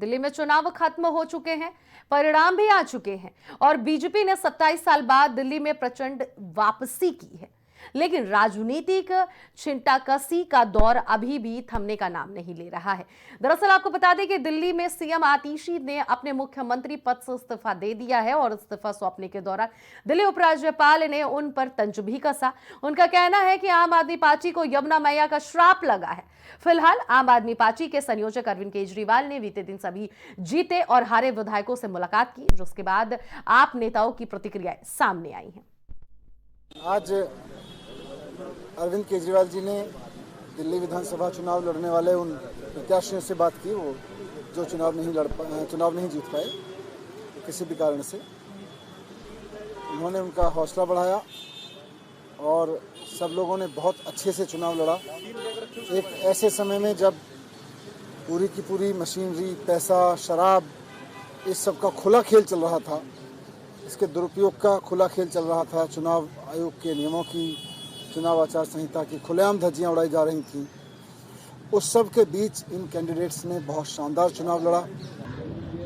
दिल्ली में चुनाव खत्म हो चुके हैं, परिणाम भी आ चुके हैं और बीजेपी ने 27 साल बाद दिल्ली में प्रचंड वापसी की है। लेकिन राजनीतिक छिंटाकसी का दौर अभी भी थमने का नाम नहीं ले रहा है। दरअसल आपको बता दें कि दिल्ली में सीएम आतिशी ने अपने मुख्यमंत्री पद से इस्तीफा दे दिया है और इस्तीफा सौंपने के दौरान दिल्ली उपराज्यपाल ने उन पर तंज भी कसा। उनका कहना है कि आम आदमी पार्टी को यमुना मैया का श्राप लगा है। फिलहाल आम आदमी पार्टी के संयोजक अरविंद केजरीवाल ने बीते दिन सभी जीते और हारे विधायकों से मुलाकात की, जिसके बाद आप नेताओं की प्रतिक्रियाएं सामने आई हैं। आज अरविंद केजरीवाल जी ने दिल्ली विधानसभा चुनाव लड़ने वाले उन प्रत्याशियों से बात की, वो जो चुनाव नहीं जीत पाए किसी भी कारण से। उन्होंने उनका हौसला बढ़ाया और सब लोगों ने बहुत अच्छे से चुनाव लड़ा। एक ऐसे समय में जब पूरी की पूरी मशीनरी, पैसा, शराब, इस सब का खुला खेल चल रहा था, इसके दुरुपयोग का खुला खेल चल रहा था, चुनाव आयोग के नियमों की, चुनाव आचार संहिता की खुलेआम धज्जियां उड़ाई जा रही थी। उस सब के बीच इन कैंडिडेट्स ने बहुत शानदार चुनाव लड़ा।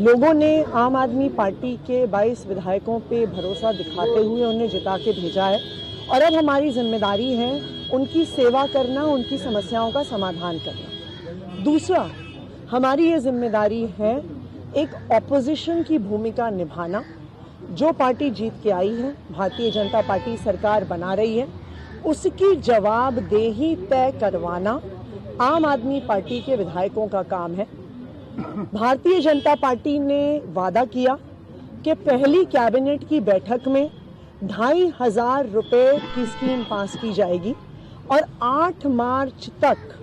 लोगों ने आम आदमी पार्टी के 22 विधायकों पे भरोसा दिखाते हुए उन्हें जिता के भेजा है और अब हमारी जिम्मेदारी है उनकी सेवा करना, उनकी समस्याओं का समाधान करना। दूसरा, हमारी ये जिम्मेदारी है एक ऑपोजिशन की भूमिका निभाना। जो पार्टी जीत के आई है, भारतीय जनता पार्टी सरकार बना रही है, उसकी जवाबदेही तय करवाना आम आदमी पार्टी के विधायकों का काम है। भारतीय जनता पार्टी ने वादा किया कि पहली कैबिनेट की बैठक में 2,500 रुपए की स्कीम पास की जाएगी और 8 मार्च तक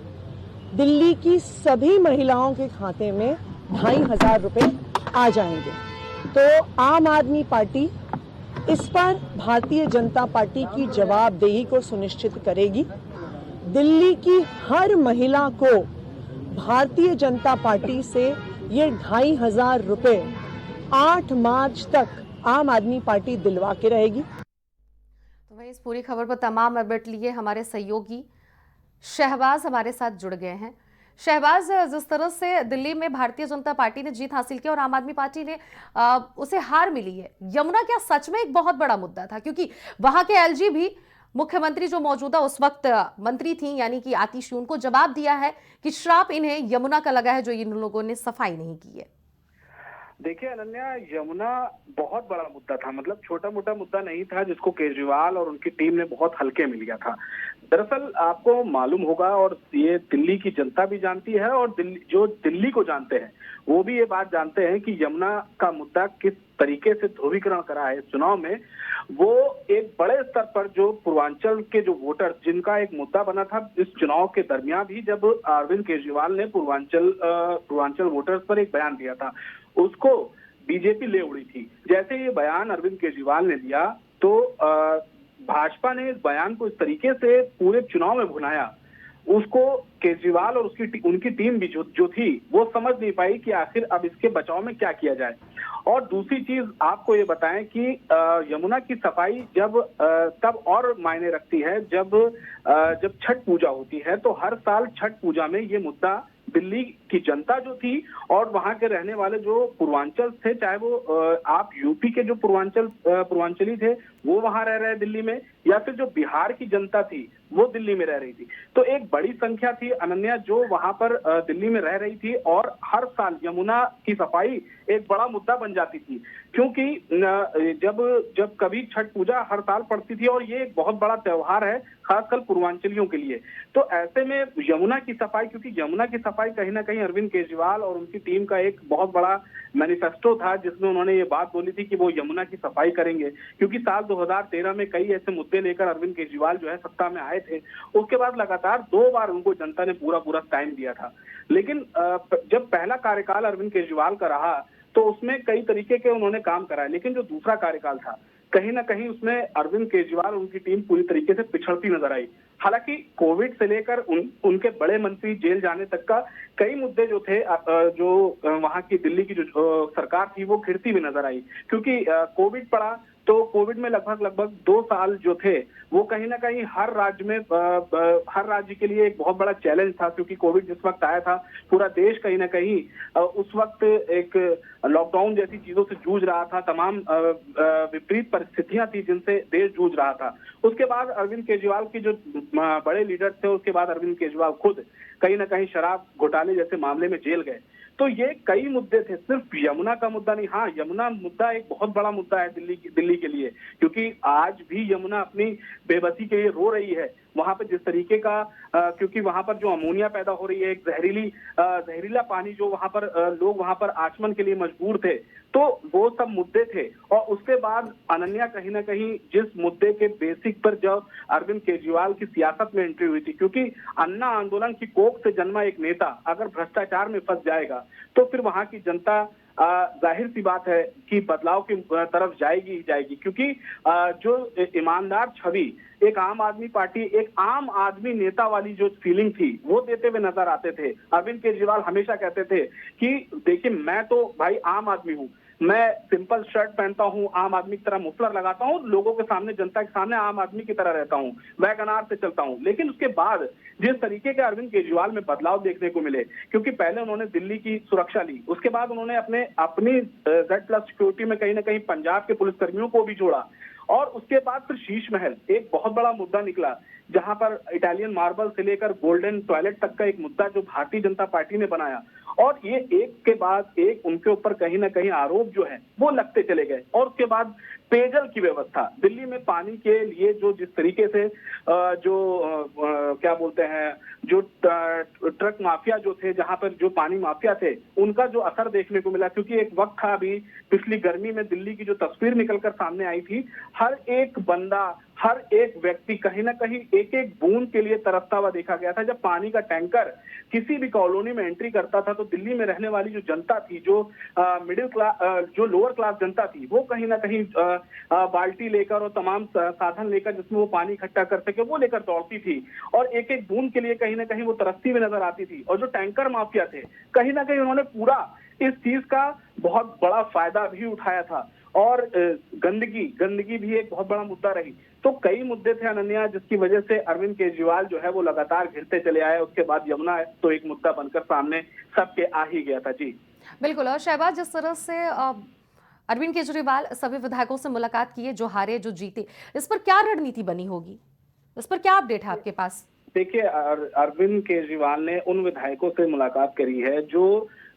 दिल्ली की सभी महिलाओं के खाते में 2,500 रुपए आ जाएंगे। तो आम आदमी पार्टी इस पर भारतीय जनता पार्टी की जवाबदेही को सुनिश्चित करेगी। दिल्ली की हर महिला को भारतीय जनता पार्टी से ये 2,500 रुपए 8 मार्च तक आम आदमी पार्टी दिलवा के रहेगी। तो वही इस पूरी खबर पर तमाम अपडेट लिए हमारे सहयोगी शहबाज हमारे साथ जुड़ गए हैं। शहबाज, जिस तरह से दिल्ली में भारतीय जनता पार्टी ने जीत हासिल की और आम आदमी पार्टी ने उसे हार मिली है, यमुना क्या सच में एक बहुत बड़ा मुद्दा था? क्योंकि वहां के एलजी भी मुख्यमंत्री जो मौजूदा उस वक्त मंत्री थी यानी कि आतिशी, उनको जवाब दिया है कि श्राप इन्हें यमुना का लगा है जो इन लोगों ने सफाई नहीं की है। देखिए अनन्या, यमुना बहुत बड़ा मुद्दा था, मतलब छोटा मोटा मुद्दा नहीं था जिसको केजरीवाल और उनकी टीम ने बहुत हल्के में लिया था। दरअसल आपको मालूम होगा और ये दिल्ली की जनता भी जानती है और जो दिल्ली को जानते हैं वो भी ये बात जानते हैं कि यमुना का मुद्दा किस तरीके से ध्रुवीकरण करा है इस चुनाव में। वो एक बड़े स्तर पर जो पूर्वांचल के जो वोटर जिनका एक मुद्दा बना था इस चुनाव के दरमियान भी, जब अरविंद केजरीवाल ने पूर्वांचल वोटर्स पर एक बयान दिया था, उसको बीजेपी ले उड़ी थी। जैसे ये बयान अरविंद केजरीवाल ने दिया तो भाजपा ने इस बयान को इस तरीके से पूरे चुनाव में भुनाया, उसको केजरीवाल और उनकी टीम भी जो थी वो समझ नहीं पाई कि आखिर अब इसके बचाव में क्या किया जाए। और दूसरी चीज आपको ये बताएं कि यमुना की सफाई जब तब और मायने रखती है जब छठ पूजा होती है। तो हर साल छठ पूजा में ये मुद्दा दिल्ली की जनता जो थी और वहां के रहने वाले जो पूर्वांचल थे, चाहे वो आप यूपी के जो पूर्वांचली थे वो वहां रह रहे दिल्ली में, या फिर जो बिहार की जनता थी वो दिल्ली में रह रही थी, तो एक बड़ी संख्या थी अनन्या जो वहां पर दिल्ली में रह रही थी और हर साल यमुना की सफाई एक बड़ा मुद्दा बन जाती थी। क्योंकि जब कभी छठ पूजा हर साल पड़ती थी और ये एक बहुत बड़ा त्योहार है खासकर पूर्वांचलियों के लिए, तो ऐसे में यमुना की सफाई, क्योंकि यमुना की सफाई कहीं ना कहीं अरविंद केजरीवाल और उनकी टीम का एक बहुत बड़ा मैनिफेस्टो था जिसमें उन्होंने ये बात बोली थी कि वो यमुना की सफाई करेंगे। क्योंकि साल 2013 में कई ऐसे मुद्दे लेकर अरविंद केजरीवाल जो है सत्ता में आए थे, उसके बाद लगातार 2 बार उनको जनता ने पूरा टाइम दिया था। लेकिन जब पहला कार्यकाल अरविंद केजरीवाल का रहा तो उसमें कई तरीके के उन्होंने काम कराए, लेकिन जो दूसरा कार्यकाल था कहीं ना कहीं उसमें अरविंद केजरीवाल और उनकी टीम पूरी तरीके से पिछड़ती नजर आई। हालांकि कोविड से लेकर उनके बड़े मंत्री जेल जाने तक का कई मुद्दे जो थे, जो वहां की दिल्ली की जो सरकार थी वो घिरती हुई नजर आई। क्योंकि कोविड पड़ा तो कोविड में लगभग 2 साल जो थे वो कहीं ना कहीं हर राज्य में हर राज्य के लिए एक बहुत बड़ा चैलेंज था, क्योंकि कोविड जिस वक्त आया था पूरा देश कहीं ना कहीं उस वक्त एक लॉकडाउन जैसी चीजों से जूझ रहा था, तमाम विपरीत परिस्थितियां थी जिनसे देश जूझ रहा था। उसके बाद अरविंद केजरीवाल के जो बड़े लीडर थे, उसके बाद अरविंद केजरीवाल खुद कहीं ना कहीं शराब घोटाले जैसे मामले में जेल गए। तो ये कई मुद्दे थे, सिर्फ यमुना का मुद्दा नहीं। हाँ, यमुना मुद्दा एक बहुत बड़ा मुद्दा है दिल्ली के लिए, क्योंकि आज भी यमुना अपनी बेबसी के लिए रो रही है। वहां पर जिस तरीके का क्योंकि वहां पर जो अमोनिया पैदा हो रही है, एक जहरीला पानी जो वहां पर लोग वहां पर आचमन के लिए मजबूर थे, तो वो सब मुद्दे थे। और उसके बाद अनन्या कहीं ना कहीं जिस मुद्दे के बेसिक पर जब अरविंद केजरीवाल की सियासत में एंट्री हुई थी, क्योंकि अन्ना आंदोलन की कोख से जन्मा एक नेता अगर भ्रष्टाचार में फंस जाएगा तो फिर वहां की जनता जाहिर सी बात है कि बदलाव की तरफ जाएगी ही जाएगी, क्योंकि जो ईमानदार छवि एक आम आदमी पार्टी, एक आम आदमी नेता वाली जो फीलिंग थी वो देते हुए नजर आते थे। अरविंद केजरीवाल हमेशा कहते थे कि देखिए, मैं तो भाई आम आदमी हूँ, मैं सिंपल शर्ट पहनता हूँ, आम आदमी की तरह मुफलर लगाता हूँ, लोगों के सामने, जनता के सामने आम आदमी की तरह रहता हूँ, वैगनार से चलता हूँ। लेकिन उसके बाद जिस तरीके के अरविंद केजरीवाल में बदलाव देखने को मिले, क्योंकि पहले उन्होंने दिल्ली की सुरक्षा ली, उसके बाद उन्होंने अपनी Z+ सिक्योरिटी में कहीं ना कहीं पंजाब के पुलिसकर्मियों को भी जोड़ा, और उसके बाद फिर शीश महल एक बहुत बड़ा मुद्दा निकला, जहां पर इटालियन मार्बल से लेकर गोल्डन टॉयलेट तक का एक मुद्दा जो भारतीय जनता पार्टी ने बनाया, और ये एक के बाद एक उनके ऊपर कहीं ना कहीं आरोप जो है वो लगते चले गए। और उसके बाद पेयजल की व्यवस्था, दिल्ली में पानी के लिए जो जिस तरीके से क्या बोलते हैं, जो ट्रक माफिया जो थे, जहां पर जो पानी माफिया थे, उनका जो असर देखने को मिला, क्योंकि एक वक्त था अभी पिछली गर्मी में दिल्ली की जो तस्वीर निकलकर सामने आई थी, हर एक बंदा, हर एक व्यक्ति कहीं ना कहीं एक एक बूंद के लिए तरसता हुआ देखा गया था। जब पानी का टैंकर किसी भी कॉलोनी में एंट्री करता था तो दिल्ली में रहने वाली जो जनता थी, जो मिडिल क्लास, जो लोअर क्लास जनता थी, वो कहीं ना कहीं बाल्टी लेकर और तमाम साधन लेकर जिसमें वो पानी इकट्ठा कर सके वो लेकर दौड़ती थी, और एक एक बूंद के लिए कहीं ना कहीं वो तरसती हुई नजर आती थी। और जो टैंकर माफिया थे, कहीं ना कहीं उन्होंने पूरा इस चीज का बहुत बड़ा फायदा भी उठाया था। और गंदगी भी एक बहुत बड़ा मुद्दा रही। तो कई मुद्दे थे अनन्या, जिसकी वजह से अरविंद केजरीवाल जो है वो लगातार घिरते चले आए। उसके बाद यमुना तो एक मुद्दा बनकर सामने सबके आ ही गया था। जी बिल्कुल। और शहबाज, जिस तरह से अरविंद केजरीवाल सभी विधायकों से मुलाकात किए, जो हारे जो जीते, इस पर क्या रणनीति बनी होगी, इस पर क्या अपडेट है आपके पास? देखिए, अरविंद केजरीवाल ने उन विधायकों से मुलाकात करी है जो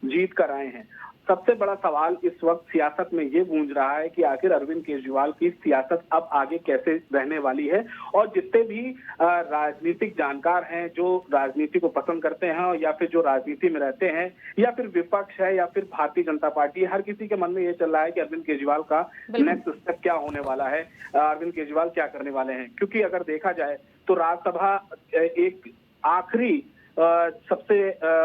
जीत कर आए हैं। सबसे बड़ा सवाल इस वक्त सियासत में ये गूंज रहा है कि आखिर अरविंद केजरीवाल की सियासत अब आगे कैसे रहने वाली है। और जितने भी राजनीतिक जानकार हैं, जो राजनीति को पसंद करते हैं या फिर जो राजनीति में रहते हैं, या फिर विपक्ष है या फिर भारतीय जनता पार्टी, हर किसी के मन में ये चल रहा है कि अरविंद केजरीवाल का नेक्स्ट स्टेप क्या होने वाला है, अरविंद केजरीवाल क्या करने वाले हैं। क्योंकि अगर देखा जाए तो राज्यसभा एक आखिरी सबसे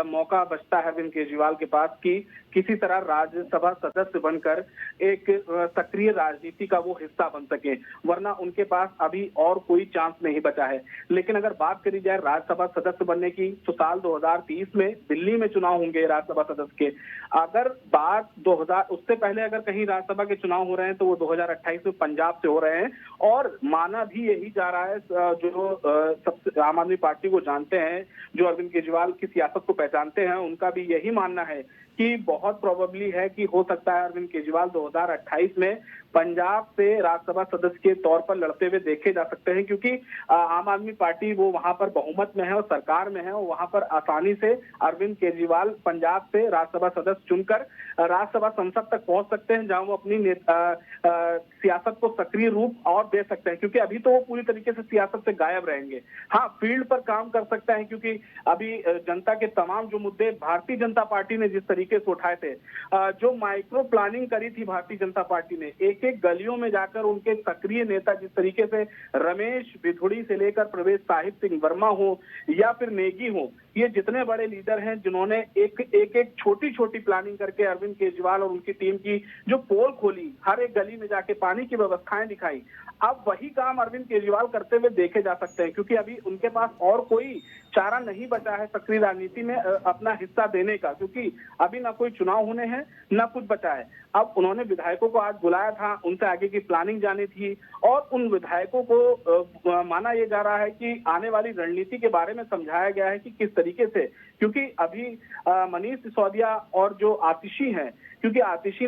मौका बचता है अरविंद केजरीवाल के पास कि किसी तरह राज्यसभा सदस्य बनकर एक सक्रिय राजनीति का वो हिस्सा बन सके, वरना उनके पास अभी और कोई चांस नहीं बचा है। लेकिन अगर बात करी जाए राज्यसभा सदस्य बनने की, तो साल 2030 में दिल्ली में चुनाव होंगे राज्यसभा सदस्य के। अगर बात 2000 उससे पहले अगर कहीं राज्यसभा के चुनाव हो रहे हैं तो वो 2028 में पंजाब से हो रहे हैं। और माना भी यही जा रहा है, जो सबसे आम आदमी पार्टी को जानते हैं, जो अरविंद केजरीवाल की सियासत को पहचानते हैं, उनका भी यही मानना है कि बहुत प्रोबेबली है कि हो सकता है अरविंद केजरीवाल 2028 में पंजाब से राज्यसभा सदस्य के तौर पर लड़ते हुए देखे जा सकते हैं, क्योंकि आम आदमी पार्टी वो वहां पर बहुमत में है और सरकार में है, और वहां पर आसानी से अरविंद केजरीवाल पंजाब से राज्यसभा सदस्य चुनकर राज्यसभा संसद तक पहुंच सकते हैं, जहां वो अपनी सियासत को सक्रिय रूप और दे सकते हैं, क्योंकि अभी तो वो पूरी तरीके से सियासत से गायब रहेंगे। हाँ, फील्ड पर काम कर सकते हैं, क्योंकि अभी जनता के तमाम जो मुद्दे भारतीय जनता पार्टी ने जिस तरीके से उठाए थे, जो माइक्रो प्लानिंग करी थी भारतीय जनता पार्टी ने, एक एक गलियों में जाकर उनके सक्रिय नेता, जिस तरीके से रमेश बिधुड़ी से लेकर प्रवेश साहिब सिंह वर्मा हो या फिर नेगी हो, ये जितने बड़े लीडर हैं जिन्होंने एक छोटी छोटी प्लानिंग करके अरविंद केजरीवाल और उनकी टीम की जो पोल खोली, हर एक गली में जाके पानी की व्यवस्थाएं दिखाई, अब वही काम अरविंद केजरीवाल करते हुए देखे जा सकते हैं, क्योंकि अभी उनके पास और कोई चारा नहीं बचा है सक्रिय राजनीति में अपना हिस्सा देने का, क्योंकि अभी ना कोई चुनाव होने हैं ना कुछ बचा है। अब उन्होंने विधायकों को आज बुलाया था, उनसे आगे की प्लानिंग जानी थी और उन विधायकों को माना यह जा रहा है कि आने वाली रणनीति के बारे में समझाया गया है कि किस तरीके से, क्योंकि अभी मनीष सिसोदिया और जो आतिशी हैं, क्योंकि आतिशी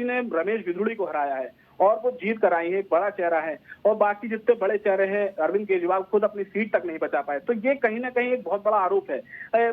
ने रमेश बिधूड़ी को हराया है और वो जीत कर आई है, एक बड़ा चेहरा है, और बाकी जितने बड़े चेहरे हैं अरविंद केजरीवाल खुद अपनी सीट तक नहीं बचा पाए। तो ये कहीं ना कहीं एक बहुत बड़ा आरोप है,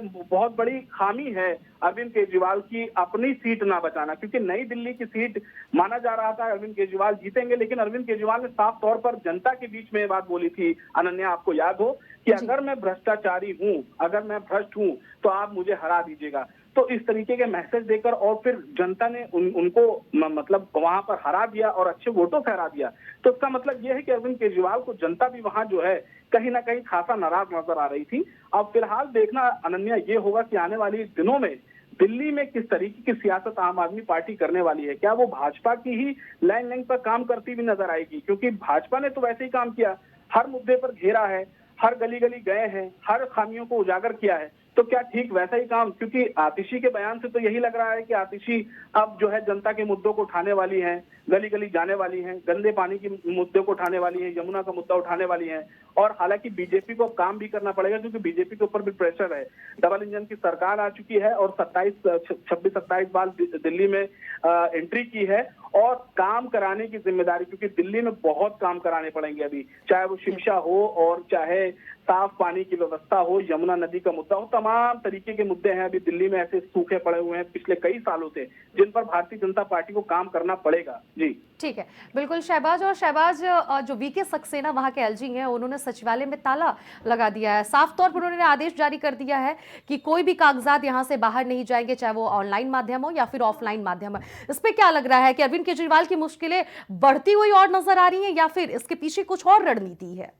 बहुत बड़ी खामी है अरविंद केजरीवाल की अपनी सीट ना बचाना, क्योंकि नई दिल्ली की सीट माना जा रहा था अरविंद केजरीवाल जीतेंगे, लेकिन अरविंद केजरीवाल ने साफ तौर पर जनता के बीच में ये बात बोली थी, अनन्या आपको याद हो, कि अगर मैं भ्रष्टाचारी हूं, अगर मैं भ्रष्ट हूं तो आप मुझे हरा दीजिएगा। तो इस तरीके के मैसेज देकर और फिर जनता ने उनको मतलब वहां पर हरा दिया और अच्छे वोटों से हरा दिया। तो इसका मतलब यह है कि अरविंद केजरीवाल को जनता भी वहां जो है कहीं ना कहीं खासा नाराज नजर आ रही थी। अब फिलहाल देखना अनन्या ये होगा कि आने वाले दिनों में दिल्ली में किस तरीके की सियासत आम आदमी पार्टी करने वाली है। क्या वो भाजपा की ही लाइन पर काम करती हुई नजर आएगी, क्योंकि भाजपा ने तो वैसे ही काम किया, हर मुद्दे पर घेरा है, हर गली गली गए हैं, हर खामियों को उजागर किया है। तो क्या ठीक वैसा ही काम, क्योंकि आतिशी के बयान से तो यही लग रहा है कि आतिशी अब जो है जनता के मुद्दों को उठाने वाली हैं, गली गली जाने वाली हैं, गंदे पानी के मुद्दे को उठाने वाली हैं, यमुना का मुद्दा उठाने वाली हैं। और हालांकि बीजेपी को काम भी करना पड़ेगा, क्योंकि बीजेपी के ऊपर भी प्रेशर है, डबल इंजन की सरकार आ चुकी है और 26-27 बार दिल्ली में एंट्री की है और काम कराने की जिम्मेदारी, क्योंकि दिल्ली में बहुत काम कराने पड़ेंगे अभी, चाहे वो शिक्षा हो और चाहे साफ पानी की व्यवस्था हो, यमुना नदी का मुद्दा हो, तमाम तरीके के मुद्दे हैं अभी दिल्ली में ऐसे सूखे पड़े हुए हैं पिछले कई सालों से, जिन पर भारतीय जनता पार्टी को काम करना पड़ेगा। जी ठीक है, बिल्कुल शहबाज। और शहबाज, जो वीके सक्सेना वहां के एलजी हैं, उन्होंने सचिवालय में ताला लगा दिया है, साफ तौर पर उन्होंने आदेश जारी कर दिया है कि कोई भी कागजात यहां से बाहर नहीं जाएंगे, चाहे वो ऑनलाइन माध्यम हो या फिर ऑफलाइन माध्यम हो। इस पे क्या लग रहा है कि अरविंद केजरीवाल की मुश्किलें बढ़ती हुई और नजर आ रही हैं या फिर इसके पीछे कुछ और रणनीति है?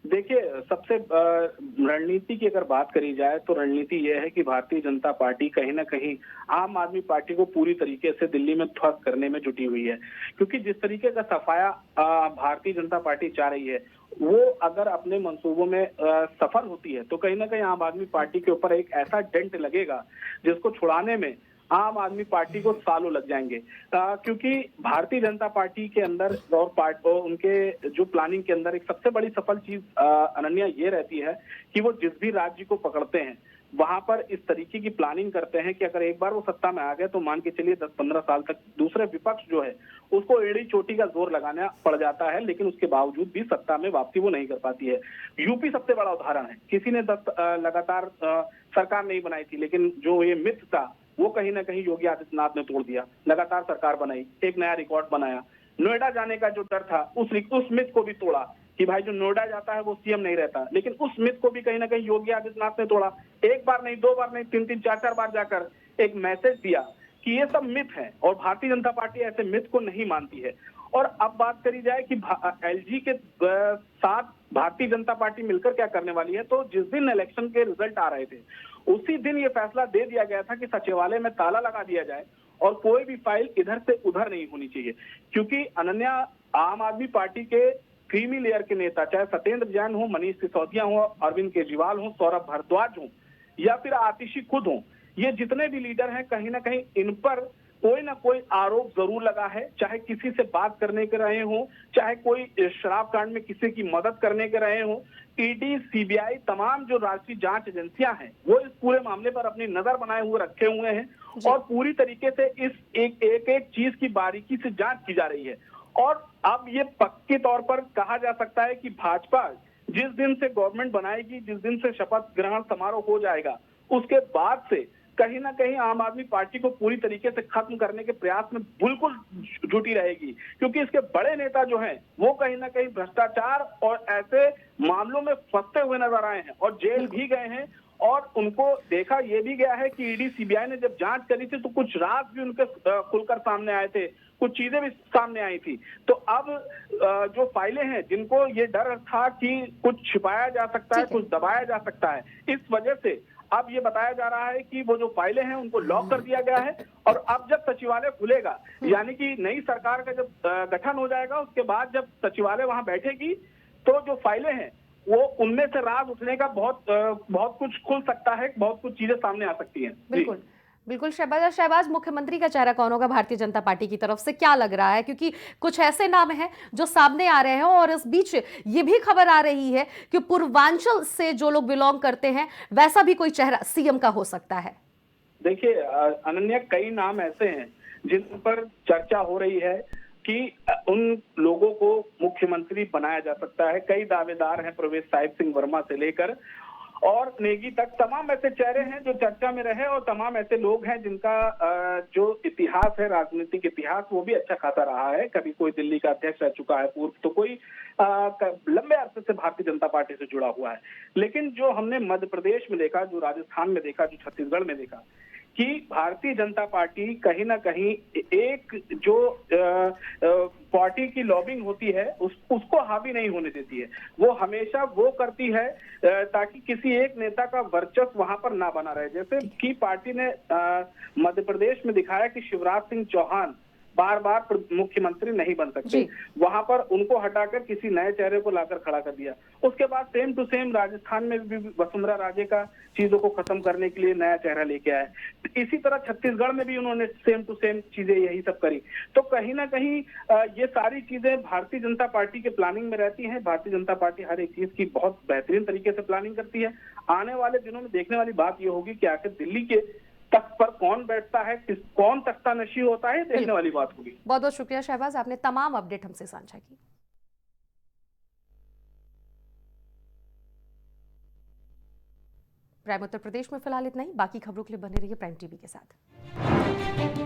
देखिए, सबसे रणनीति की अगर बात करी जाए तो रणनीति यह है कि भारतीय जनता पार्टी कहीं ना कहीं आम आदमी पार्टी को पूरी तरीके से दिल्ली में ध्वस्त करने में जुटी हुई है, क्योंकि जिस तरीके का सफाया भारतीय जनता पार्टी चाह रही है, वो अगर अपने मंसूबों में सफल होती है तो कहीं ना कहीं आम आदमी पार्टी के ऊपर एक ऐसा डेंट लगेगा जिसको छुड़ाने में आम आदमी पार्टी को सालों लग जाएंगे, क्योंकि भारतीय जनता पार्टी के अंदर और उनके जो प्लानिंग के अंदर एक सबसे बड़ी सफल चीज अनन्या ये रहती है कि वो जिस भी राज्य को पकड़ते हैं वहां पर इस तरीके की प्लानिंग करते हैं कि अगर एक बार वो सत्ता में आ गए तो मान के चलिए 10-15 साल तक दूसरे विपक्ष जो है उसको एड़ी चोटी का जोर लगाना पड़ जाता है, लेकिन उसके बावजूद भी सत्ता में वापसी वो नहीं कर पाती है। यूपी सबसे बड़ा उदाहरण है, किसी ने लगातार सरकार नहीं बनाई थी, लेकिन जो ये मिथ था वो कहीं ना कहीं योगी आदित्यनाथ ने तोड़ दिया, लगातार सरकार बनाई, एक नया रिकॉर्ड बनाया। नोएडा जाने का जो डर था उस मिथ को भी तोड़ा कि भाई जो नोएडा जाता है वो सीएम नहीं रहता, लेकिन उस मिथ को भी कहीं ना कहीं योगी आदित्यनाथ ने तोड़ा। एक बार नहीं, 2 बार नहीं, 3-3, 4-4 बार जाकर एक मैसेज दिया कि ये सब मिथ है और भारतीय जनता पार्टी ऐसे मिथ को नहीं मानती है। और अब बात करी जाए कि एलजी के साथ भारतीय जनता पार्टी मिलकर क्या करने वाली है, तो जिस दिन इलेक्शन के रिजल्ट आ रहे थे उसी दिन ये फैसला दे दिया गया था कि सचिवालय में ताला लगा दिया जाए और कोई भी फाइल इधर से उधर नहीं होनी चाहिए, क्योंकि अनन्या आम आदमी पार्टी के क्रीमी लेयर के नेता, चाहे सत्येंद्र जैन हो, मनीष सिसोदिया हो, अरविंद केजरीवाल हो, सौरभ भारद्वाज हो या फिर आतिशी खुद हो, ये जितने भी लीडर हैं कहीं ना कहीं इन पर कोई ना कोई आरोप जरूर लगा है, चाहे किसी से बात करने के रहे हो, चाहे कोई शराब कांड में किसी की मदद करने के रहे हो। ईडी, सीबीआई, तमाम जो राष्ट्रीय जांच एजेंसियां हैं वो इस पूरे मामले पर अपनी नजर बनाए हुए रखे हुए हैं और पूरी तरीके से इस एक चीज की बारीकी से जांच की जा रही है। और अब ये पक्के तौर पर कहा जा सकता है कि भाजपा जिस दिन से गवर्नमेंट बनाएगी, जिस दिन से शपथ ग्रहण समारोह हो जाएगा, उसके बाद से कहीं ना कहीं आम आदमी पार्टी को पूरी तरीके से खत्म करने के प्रयास में बिल्कुल जुटी रहेगी, क्योंकि इसके बड़े नेता जो हैं वो कहीं ना कहीं भ्रष्टाचार और ऐसे मामलों में फंसते हुए नजर आए हैं और जेल भी गए हैं। और उनको देखा यह भी गया है कि ईडी, सीबीआई ने जब जांच करी थी तो कुछ राज भी उनके खुलकर सामने आए थे, कुछ चीजें भी सामने आई थी। तो अब जो फाइलें हैं जिनको ये डर था कि कुछ छिपाया जा सकता है, कुछ दबाया जा सकता है, इस वजह से अब ये बताया जा रहा है कि वो जो फाइलें हैं उनको लॉक कर दिया गया है। और अब जब सचिवालय खुलेगा, यानी कि नई सरकार का जब गठन हो जाएगा, उसके बाद जब सचिवालय वहां बैठेगी तो जो फाइलें हैं वो उनमें से राज उठने का बहुत कुछ खुल सकता है, बहुत कुछ चीजें सामने आ सकती हैं। बिल्कुल। बिल्कुल शहबाज, मुख्यमंत्री का चेहरा कौन होगा भारतीय जनता पार्टी की तरफ से, क्या लग रहा है? क्योंकि कुछ ऐसे नाम हैं जो सामने आ रहे हैं और इस बीच ये भी खबर आ रही है कि पूर्वांचल से जो लोग बिलोंग करते हैं वैसा भी कोई चेहरा सीएम का हो सकता है। देखिए अनन्या, कई नाम ऐसे हैं जिन पर चर्चा हो रही है कि उन लोगों को मुख्यमंत्री बनाया जा सकता है। कई दावेदार हैं, प्रवेश साहिब सिंह वर्मा से लेकर और नेगी तक तमाम ऐसे चेहरे हैं जो चर्चा में रहे और तमाम ऐसे लोग हैं जिनका जो इतिहास है, राजनीतिक इतिहास, वो भी अच्छा खासा रहा है। कभी कोई दिल्ली का अध्यक्ष रह चुका है पूर्व, तो कोई लंबे अरसे से भारतीय जनता पार्टी से जुड़ा हुआ है। लेकिन जो हमने मध्य प्रदेश में देखा, जो राजस्थान में देखा, जो छत्तीसगढ़ में देखा कि भारतीय जनता पार्टी कहीं ना कहीं एक जो पार्टी की लॉबिंग होती है उसको हावी नहीं होने देती है। वो हमेशा वो करती है ताकि किसी एक नेता का वर्चस्व वहां पर ना बना रहे। जैसे कि पार्टी ने मध्य प्रदेश में दिखाया कि शिवराज सिंह चौहान बार बार मुख्यमंत्री नहीं बन सकते, वहां पर उनको हटाकर किसी नए चेहरे को लाकर खड़ा कर दिया। उसके बाद सेम टू सेम राजस्थान में भी वसुंधरा राजे का चीजों को खत्म करने के लिए नया चेहरा लेके आए। इसी तरह छत्तीसगढ़ में भी उन्होंने सेम टू सेम चीजें यही सब करी। तो कहीं ना कहीं ये सारी चीजें भारतीय जनता पार्टी के प्लानिंग में रहती हैं। भारतीय जनता पार्टी हर एक चीज की बहुत बेहतरीन तरीके से प्लानिंग करती है। आने वाले दिनों में देखने वाली बात यह होगी कि आखिर दिल्ली के तख्त पर कौन बैठता है, कौन तख्ता नशी होता है, देखने वाली बात होगी। बहुत बहुत शुक्रिया शहबाज, आपने तमाम अपडेट हमसे साझा की। प्राइम उत्तर प्रदेश में फिलहाल इतना ही। बाकी खबरों के लिए बने रहिए प्राइम टीवी के साथ।